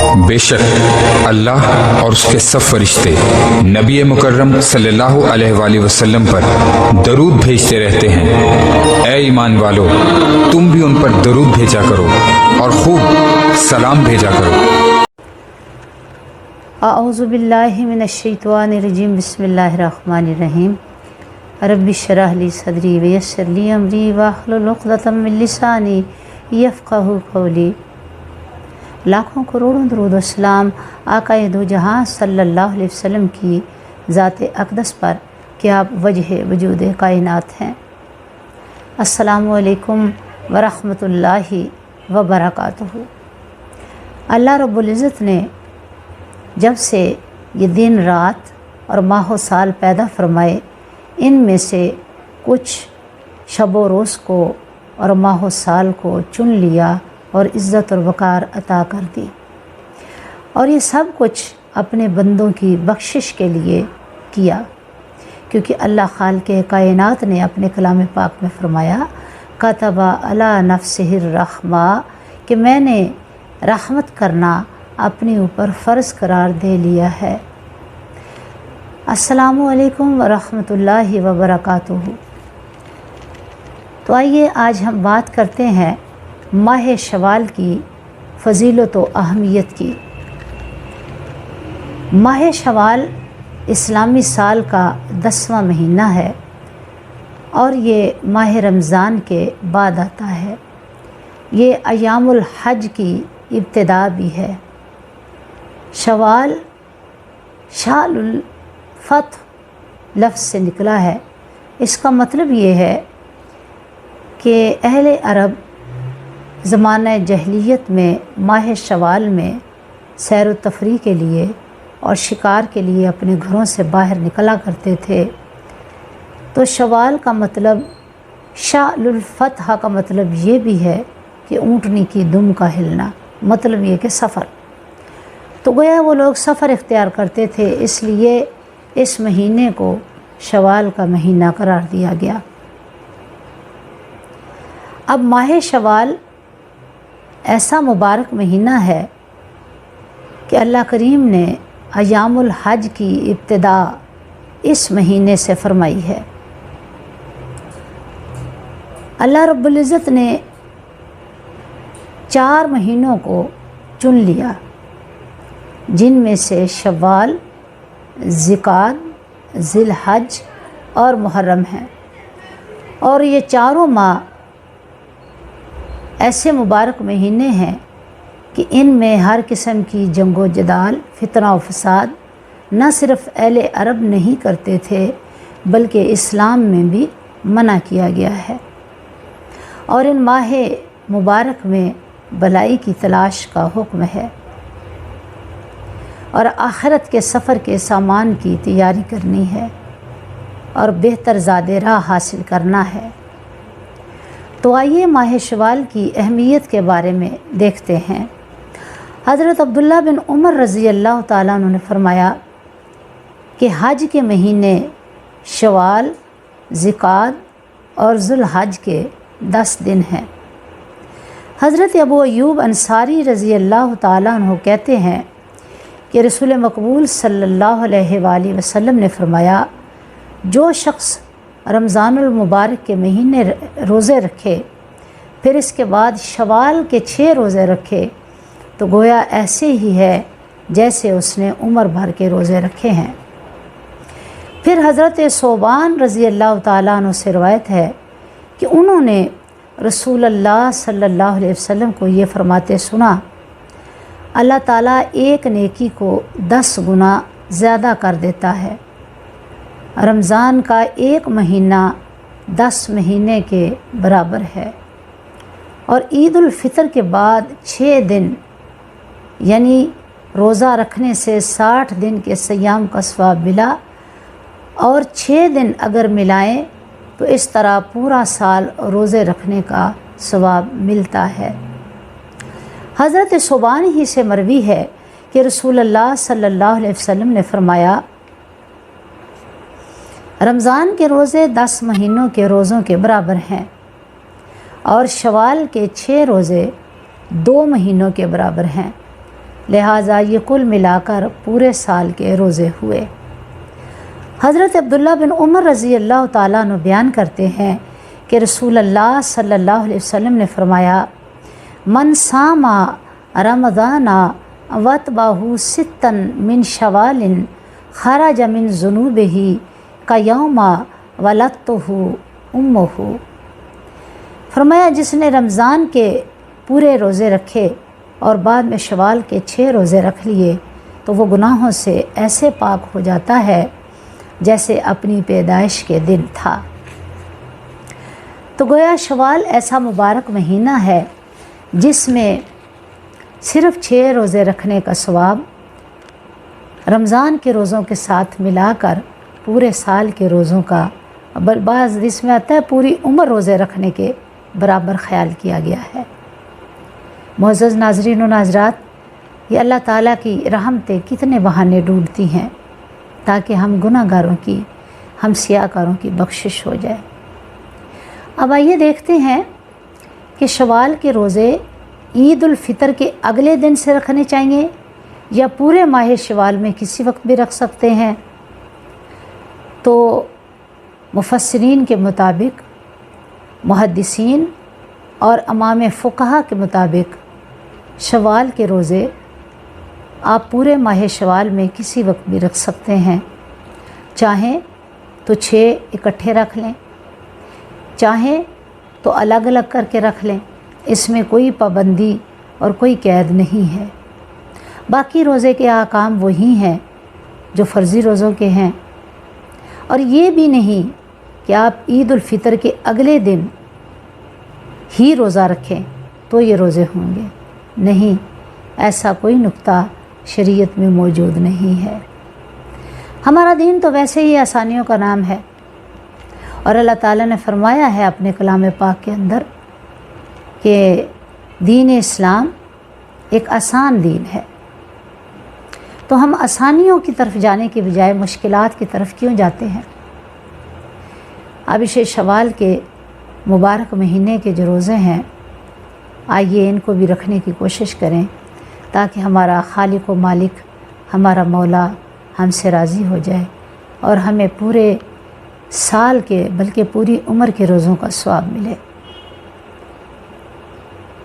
بے شک اللہ اور اس کے سب فرشتے نبی مکرم صلی اللہ علیہ وآلہ وسلم پر درود بھیجتے رہتے ہیں۔ اے ایمان والو، تم بھی ان پر درود بھیجا کرو اور خوب سلام بھیجا کرو۔ اعوذ باللہ من الشیطان الرجیم، بسم اللہ الرحمن الرحیم۔ رب اشرح لی صدری ویسر لی امری واحلل عقدۃ من لسانی یفقہوا قولی۔ لاکھوں کروڑوں درود و سلام آقا دو جہاں صلی اللہ علیہ وسلم کی ذات اقدس پر کہ آپ وجہ وجود کائنات ہیں۔ السلام علیکم ورحمۃ اللہ وبرکاتہ۔ اللہ رب العزت نے جب سے یہ دن رات اور ماہ و سال پیدا فرمائے، ان میں سے کچھ شب و روز کو اور ماہ و سال کو چن لیا اور عزت اور وقار عطا کر دی، اور یہ سب کچھ اپنے بندوں کی بخشش کے لیے کیا، کیونکہ اللہ خالق کائنات نے اپنے کلام پاک میں فرمایا کتب علی نفسہ الرحمہ، کہ میں نے رحمت کرنا اپنے اوپر فرض قرار دے لیا ہے۔ السلام علیکم ورحمۃ اللہ وبرکاتہ۔ تو آئیے آج ہم بات کرتے ہیں ماہ شوال کی فضیلت و اہمیت کی۔ ماہ شوال اسلامی سال کا 10واں مہینہ ہے اور یہ ماہ رمضان کے بعد آتا ہے۔ یہ ایام الحج کی ابتدا بھی ہے۔ شوال شال الفتح لفظ سے نکلا ہے۔ اس کا مطلب یہ ہے کہ اہل عرب زمانہ جاہلیت میں ماہ شوال میں سیر و تفریح کے لیے اور شکار کے لیے اپنے گھروں سے باہر نکلا کرتے تھے۔ تو شوال کا مطلب، شال الفتح کا مطلب یہ بھی ہے کہ اونٹنی کی دم کا ہلنا، مطلب یہ کہ سفر۔ تو گویا وہ لوگ سفر اختیار کرتے تھے، اس لیے اس مہینے کو شوال کا مہینہ قرار دیا گیا۔ اب ماہ شوال ایسا مبارک مہینہ ہے کہ اللہ کریم نے ایام الحج کی ابتدا اس مہینے سے فرمائی ہے۔ اللہ رب العزت نے 4 مہینوں کو چن لیا، جن میں سے شوال، ذوالقعدہ، ذی الحج اور محرم ہیں، اور یہ چاروں ماہ ایسے مبارک مہینے ہیں کہ ان میں ہر قسم کی جنگ و جدال، فتنہ و فساد نہ صرف اہل عرب نہیں کرتے تھے بلکہ اسلام میں بھی منع کیا گیا ہے، اور ان ماہ مبارک میں بھلائی کی تلاش کا حکم ہے اور آخرت کے سفر کے سامان کی تیاری کرنی ہے اور بہتر زاد راہ حاصل کرنا ہے۔ تو آئیے ماہ شوال کی اہمیت کے بارے میں دیکھتے ہیں۔ حضرت عبداللہ بن عمر رضی اللہ تعالیٰ عنہ نے فرمایا کہ حج کے مہینے شوال، ذوالقعدہ اور ذوالحج کے 10 دن ہیں۔ حضرت ابو ایوب انصاری رضی اللہ تعالیٰ عنہ کہتے ہیں کہ رسول مقبول صلی اللہ علیہ وآلہ وسلم نے فرمایا، جو شخص رمضان المبارک کے مہینے روزے رکھے پھر اس کے بعد شوال کے 6 روزے رکھے تو گویا ایسے ہی ہے جیسے اس نے عمر بھر کے روزے رکھے ہیں۔ پھر حضرت ثوبان رضی اللہ تعالیٰ عنہ سے روایت ہے کہ انہوں نے رسول اللہ صلی اللہ علیہ وسلم کو یہ فرماتے سنا، اللہ تعالیٰ ایک نیکی کو 10 گنا زیادہ کر دیتا ہے۔ رمضان کا 1 مہینہ 10 مہینے کے برابر ہے، اور عید الفطر کے بعد 6 دن یعنی روزہ رکھنے سے 60 دن کے صیام کا ثواب ملا، اور 6 دن اگر ملائیں تو اس طرح پورا سال روزے رکھنے کا ثواب ملتا ہے۔ حضرت ثوبان ہی سے مروی ہے کہ رسول اللہ صلی اللہ علیہ وسلم نے فرمایا، رمضان کے روزے 10 مہینوں کے روزوں کے برابر ہیں، اور شوال کے 6 روزے 2 مہینوں کے برابر ہیں، लिहाजा ये कुल मिलाकर पूरे साल के रोज़े हुए। हज़रत अब्दुल्ला बिन उमर रज़ी अल्लाह ताला अन्हु बयान करते हैं कि रसूल अल्लाह सल्लल्लाहु अलैहि वसल्लम ने फरमाया, मन सामा रमज़ाना वतबाहु सित्तन मिन शवालिन खराज मिन जुनूबिही का यौमा वलदतहु उम्मुहु। फरमाया, जिसने रमज़ान के पूरे रोज़े रखे और बाद में शवाल के 6 रोज़े रख लिए तो वो गुनाहों से ऐसे पाक हो जाता है जैसे अपनी पैदाइश के दिन था। तो गोया शवाल ऐसा मुबारक महीना है जिसमें सिर्फ़ 6 रोज़े रखने का सवाब रमज़ान के रोज़ों के साथ मिलाकर पूरे साल के रोज़ों का, बाज़ इसमें आता है पूरी उम्र रोज़े रखने के बराबर ख्याल किया गया है। मुअज़्ज़ज़ नाज़रीन व नाज़रात, ये अल्लाह ताला की रहमतें कितने बहाने ढूंढती हैं ताकि हम गुनाहगारों की, हम सियाकारों की बख्शिश हो जाए। अब आइए देखते हैं कि शवाल के रोज़े ईद उल फ़ितर के अगले दिन से रखने चाहिए या पूरे माह शवाल में किसी वक्त भी रख सकते हैं। तो मुफस्सिरीन के मुताबिक, मुहद्दिसीन और इमाम फ़ुक़हा के मुताबिक शवाल के रोज़े आप पूरे माह शवाल में किसी वक्त भी रख सकते हैं। चाहें तो 6 इकट्ठे रख लें, चाहें तो अलग अलग करके रख लें, इसमें कोई पाबंदी और कोई कैद नहीं है। बाकी रोज़े के अहकाम वही हैं जो फ़र्ज़ी रोज़ों के हैं। और ये भी नहीं कि आप ईद उल फ़ितर के अगले दिन ही रोज़ा रखें तो ये रोज़े होंगे, नहीं, ऐसा कोई नुक्ता शरीयत में मौजूद नहीं है। हमारा दीन तो वैसे ही आसानियों का नाम है और अल्लाह ताला ने फरमाया है अपने कलाम पाक के अंदर कि दीन इस्लाम एक आसान दीन है। तो हम आसानियों की तरफ जाने के बजाय मुश्किलात की तरफ क्यों जाते हैं? अब इसे शवाल के मुबारक महीने के जो रोज़े हैं, आइए इनको भी रखने की कोशिश करें ताकि हमारा खालिक व मालिक, हमारा मौला हमसे राज़ी हो जाए और हमें पूरे साल के बल्कि पूरी उम्र के रोज़ों का सवाब मिले।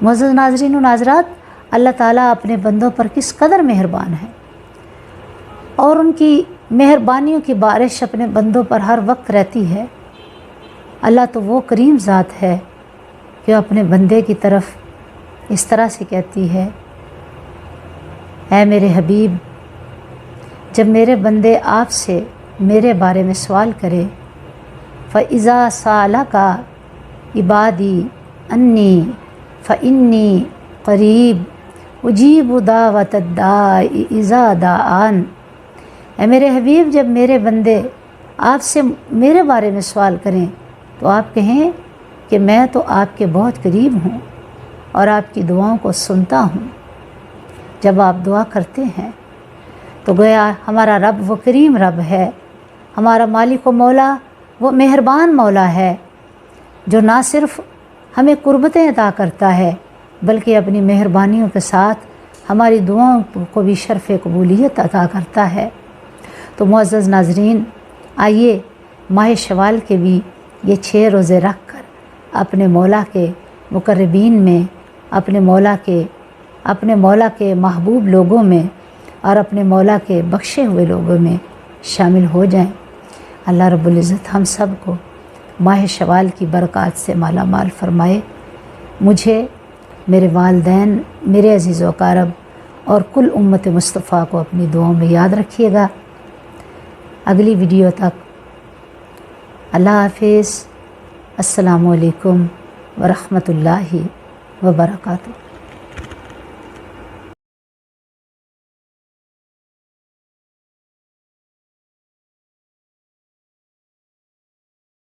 मुअज़्ज़ज़ नाज़रीन व नाज़रात, अल्लाह ताला अपने बंदों पर किस कदर मेहरबान है और उनकी मेहरबानियों की बारिश अपने बंदों पर हर वक्त रहती है। अल्लाह तो वो करीम ज़ात है कि अपने बंदे की तरफ इस तरह से कहती है, ऐ मेरे हबीब, जब मेरे बंदे आपसे मेरे बारे में सवाल करें, फ़इज़ा सालका इबादी अन्नी फ़इन्नी क़रीब उजीबु दावतद दाई इज़ा दाआन। ऐ मेरे हबीब, जब मेरे बंदे आपसे मेरे बारे में सवाल करें तो आप कहें कि मैं तो आपके बहुत करीब हूँ और आपकी दुआओं को सुनता हूँ। जब आप दुआ करते हैं तो गोया हमारा रब वो करीम रब है, हमारा मालिक व मौला वो मेहरबान मौला है जो ना सिर्फ़ हमें कुर्बतें अता करता है बल्कि अपनी मेहरबानियों के साथ हमारी दुआओं को भी शर्फ़ कबूलियत अता करता है। तो मुअज़्ज़ज़ नाज़रीन, आइए माह शवाल के भी ये 6 रोज़े रख कर अपने मौला के मुक़र्रबीन में, अपने मौला के महबूब लोगों में और अपने मौला के बख्शे हुए लोगों में शामिल हो जाएं। अल्लाह रब्बुल इज़्ज़त हम सब को माह शवाल की बरक़ात से माला माल फ़रमाए। मुझे, मेरे वालिदैन, मेरे अज़ीज़ व अक़ारब और कुल उम्मत मुस्तफ़ा को अपनी दुआओं में याद रखिएगा। अगली वीडियो तक अल्लाह हाफ़िज़। अस्सलामु अलैकुम व रहमतुल्लाहि व बरकातुहू।